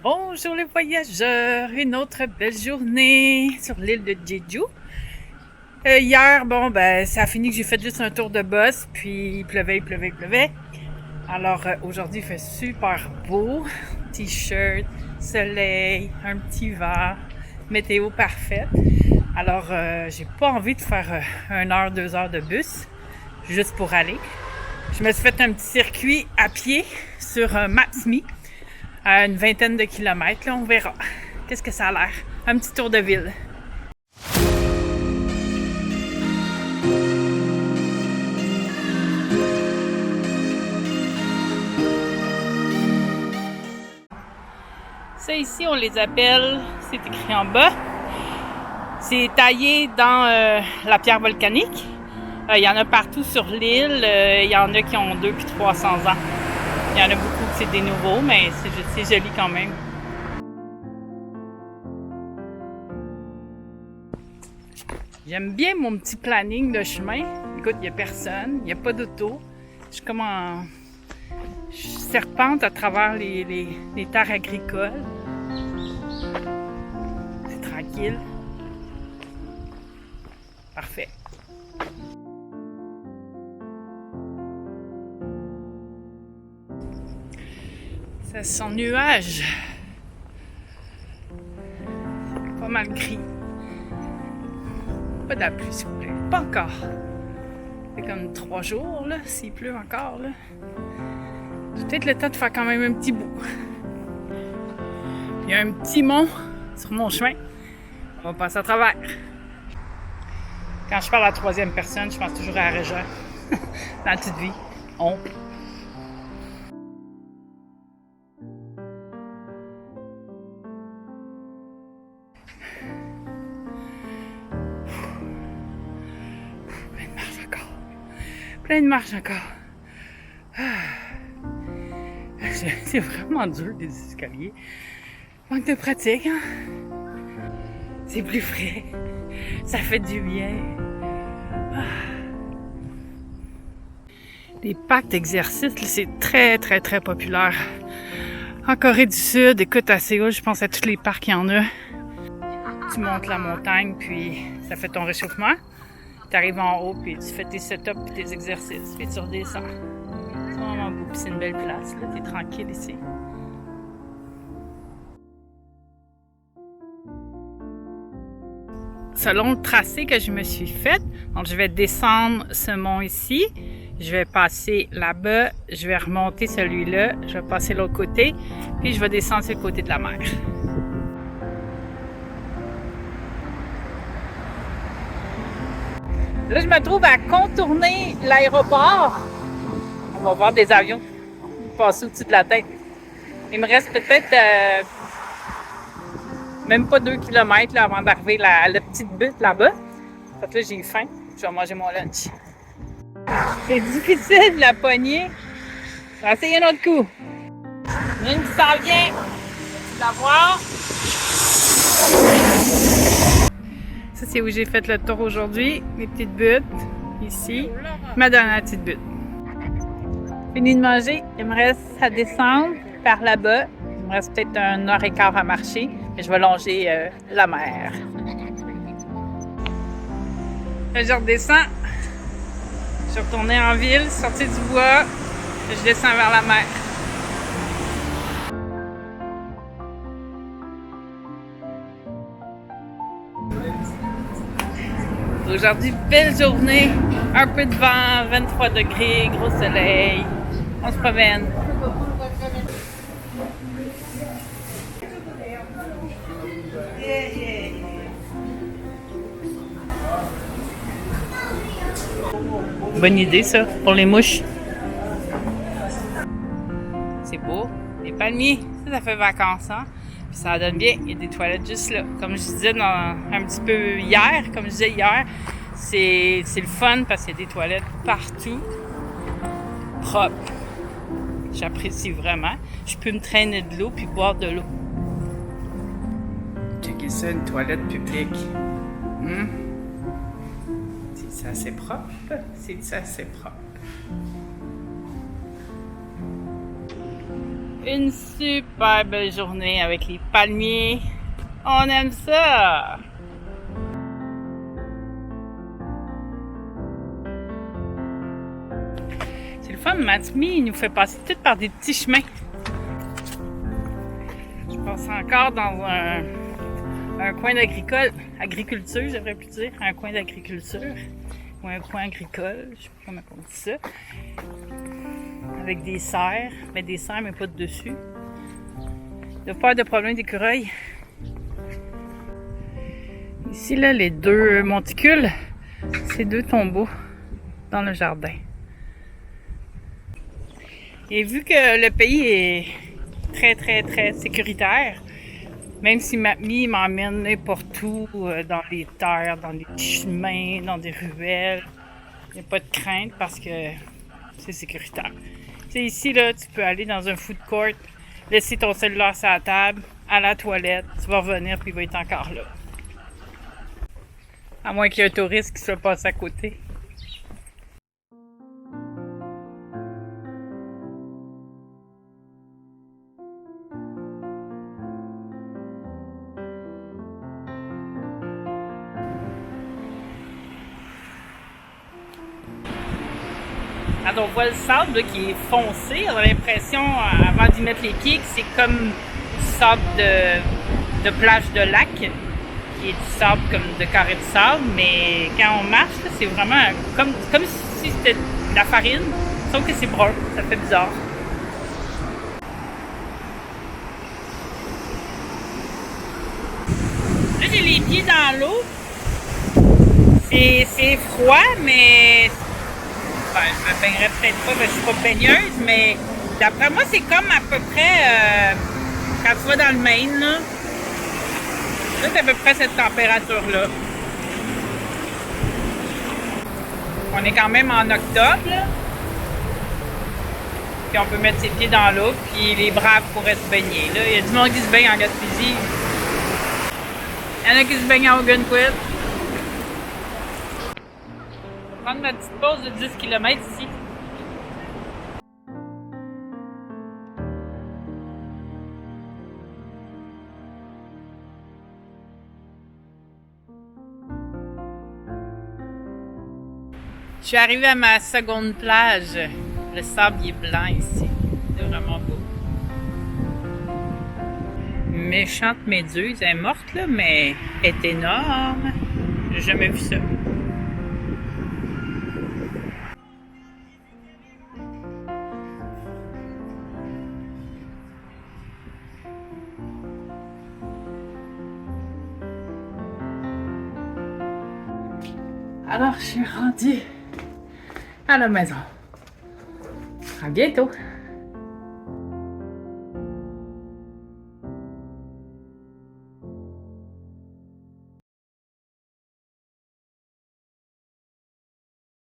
Bonjour les voyageurs, une autre belle journée sur l'île de Jeju. Hier, ça a fini que j'ai fait juste un tour de bosse, puis il pleuvait. Alors aujourd'hui, il fait super beau. T-shirt, soleil, un petit vent, météo parfaite. Alors, j'ai pas envie de faire 1 heure, 2 heures de bus, juste pour aller. Je me suis fait un petit circuit à pied sur Maps.me. À une vingtaine de kilomètres, là, on verra. Qu'est-ce que ça a l'air? Un petit tour de ville. Ça ici, on les appelle, c'est écrit en bas, c'est taillé dans la pierre volcanique. Il y en a partout sur l'île. Il y en a qui ont 200 puis 300 ans. Il y en a beaucoup que c'est des nouveaux, mais c'est joli quand même. J'aime bien mon petit planning de chemin. Écoute, il n'y a personne, il n'y a pas d'auto. Je suis comme je serpente à travers les terres agricoles. C'est tranquille. Parfait. Ça sent nuage. Pas mal gris. Pas de la pluie, s'il vous plaît. Pas encore. C'est comme 3 jours, là, s'il pleut encore, là. J'ai peut-être le temps de faire quand même un petit bout. Il y a un petit mont sur mon chemin. On va passer à travers. Quand je parle à la troisième personne, je pense toujours à la Régent. Dans la petite vie. On. Plein de marche encore. C'est vraiment dur des escaliers. Manque de pratique, hein? C'est plus frais. Ça fait du bien. Les parcs d'exercice, c'est très populaire. En Corée du Sud, écoute, à Séoul, je pense à tous les parcs qu'il y en a. Tu montes la montagne, puis ça fait ton réchauffement. Tu arrives en haut, puis tu fais tes setups puis tes exercices, puis tu redescends. C'est vraiment beau, puis c'est une belle place, là. T'es tranquille ici. Selon le tracé que je me suis fait, donc je vais descendre ce mont ici, je vais passer là-bas, je vais remonter celui-là, je vais passer l'autre côté, puis je vais descendre sur le côté de la mer. Là, je me trouve à contourner l'aéroport. On va voir des avions passer au-dessus de la tête. Il me reste peut-être même pas 2 kilomètres là, avant d'arriver à la petite butte là-bas. Fait que là, j'ai faim. Je vais manger mon lunch. C'est difficile de la pogner. Je vais essayer un autre coup. Il y en a une qui s'en vient. Tu la voir? Ça, c'est où j'ai fait le tour aujourd'hui. Mes petites buttes, ici. Ma dernière petite butte. Fini de manger. Il me reste à descendre par là-bas. Il me reste peut-être 1h15 à marcher. Mais je vais longer la mer. Là, je redescends. Je suis retournée en ville, sortie du bois. Je descends vers la mer. Aujourd'hui, belle journée, un peu de vent, 23 degrés, gros soleil. On se promène. Bonne idée ça, pour les mouches. C'est beau, les palmiers, ça fait vacances, hein? Puis ça donne bien, il y a des toilettes juste là. Comme je disais un petit peu hier, c'est le fun parce qu'il y a des toilettes partout, propres. J'apprécie vraiment. Je peux me traîner de l'eau puis boire de l'eau. Checkez ça, une toilette publique. C'est assez propre. C'est assez propre. Une super belle journée avec les palmiers. On aime ça! C'est le fun, Matmi, il nous fait passer tout par des petits chemins. Je passe encore dans un coin agriculture, j'aimerais plus dire, un coin d'agriculture, ou un coin agricole, je sais pas comment on dit ça, avec des serres, mais pas de dessus. Il n'y a pas de problème d'écureuil. Ici, là, les deux monticules, c'est deux tombeaux dans le jardin. Et vu que le pays est très, très, très sécuritaire, même si Matmi m'emmène n'importe où, dans les terres, dans les chemins, dans des ruelles, il n'y a pas de crainte parce que c'est sécuritaire. Tu sais, ici, là, tu peux aller dans un food court, laisser ton cellulaire sur la table, à la toilette, tu vas revenir puis il va être encore là. À moins qu'il y ait un touriste qui soit passé à côté. Quand on voit le sable là, qui est foncé, on a l'impression, avant d'y mettre les pieds, que c'est comme du sable de plage de lac, qui est du sable comme de carré de sable, mais quand on marche, c'est vraiment comme si c'était de la farine, sauf que c'est brun, ça fait bizarre. Là, j'ai les pieds dans l'eau. C'est froid, mais ben, je me baignerais peut-être pas, parce que je suis pas baigneuse, mais d'après moi, c'est comme à peu près quand tu vas dans le Maine, là, c'est à peu près cette température-là. On est quand même en octobre, là. Puis on peut mettre ses pieds dans l'eau, puis les braves pourraient se baigner. Là. Il y a du monde qui se baigne en Gaspésie. Il y en a qui se baignent à Algonquin. Je vais prendre ma petite pause de 10 km ici. Je suis arrivée à ma seconde plage. Le sable il est blanc ici. C'est vraiment beau. Méchante méduse. Elle est morte là, mais elle est énorme. J'ai jamais vu ça. Alors, je suis rendue à la maison. À bientôt!